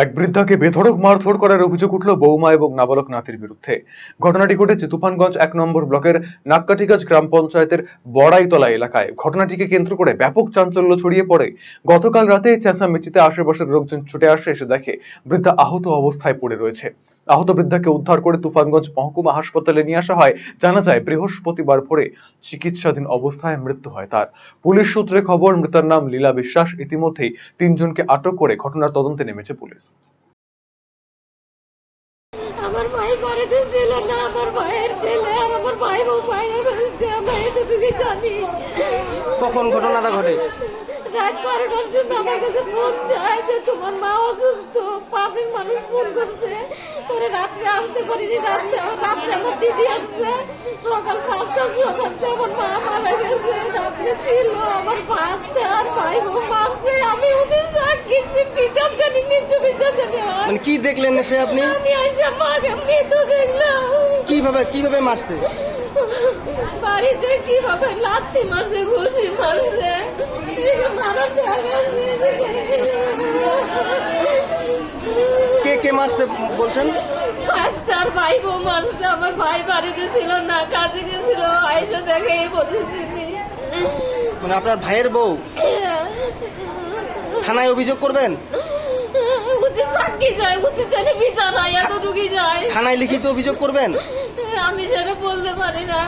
এক বৃদ্ধাকে বেধড়ক মারধর করার অভিযোগ উঠল বৌমা এবং নাবালক নাতির বিরুদ্ধে। ঘটনাটি ঘটেছে তুফানগঞ্জ ১ নম্বর ব্লকের নাক্কাটিগাছ গ্রাম পঞ্চায়েতের বড়াইতলা এলাকায়। ঘটনাটিকে কেন্দ্র করে ব্যাপক চাঞ্চল্য ছড়িয়ে পড়ে। গতকাল রাতে চেঁচামেচিতে আশেপাশের লোকজন ছুটে আসে, এসে দেখে বৃদ্ধা আহত অবস্থায় পড়ে রয়েছে। আহত বৃদ্ধাকে উদ্ধার করে তুফানগঞ্জ মহকুমা হাসপাতালে নিয়ে আসা হয়। জানা যায় বৃহস্পতিবার ভোরে চিকিৎসাধীন অবস্থায় মৃত্যু হয় তার। পুলিশ সূত্রে খবর, মৃতার নাম লীলা বিশ্বাস। ইতিমধ্যেই ৩ জনকে আটক করে ঘটনার তদন্তে নেমেছে পুলিশ। আমার ভাই বাড়িতে ছিল না, আমার ভাইয়ের ছেলে আর আমার ভাই মোবাইলে বলছে, আমরা এতটুকুই জানি। কখন ঘটনাটা ঘটে? রাত 12টার সময় আমার কাছে ফোন যায় যে তোমার মা অসুস্থ, পাশের মানুষ ফোন করছে। পরে রাত্রে আসতে পারিনি, রাত্রে আমার দিদি আসছে। সকাল 5টার সময় আমার মা মারা গেছে। রাত্রে ছিল আমার পাঁচটা আর ভাই বোন মারছে। আমি হচ্ছে সাক্ষী, বিচার জানি, নিচু বিচার জানি। মানে কি দেখলেন এসে আপনি? আমি আইসা মাকে মৃত্যু দেখলাম। কিভাবে মারছে? বাড়িতে কিভাবে লাথি মারছে, ঘুষি মারছে, মারার জায়গা নেই। কে মারছে বলছেন? পাঁচটার ভাই বউ মারছে। আমার ভাই বাড়িতে ছিল না, কাজে গেছিল, আইসা দেখে এই পরিস্থিতি। মানে আপনার ভাইয়ের বউ? থানায় অভিযোগ করবেন? উচিত সাক্ষী যায়, উচিত জানে বিচার হয়, এতটুকুই যায়। থানায় লিখিত অভিযোগ করবেন? আমি সেটা বলতে পারি না।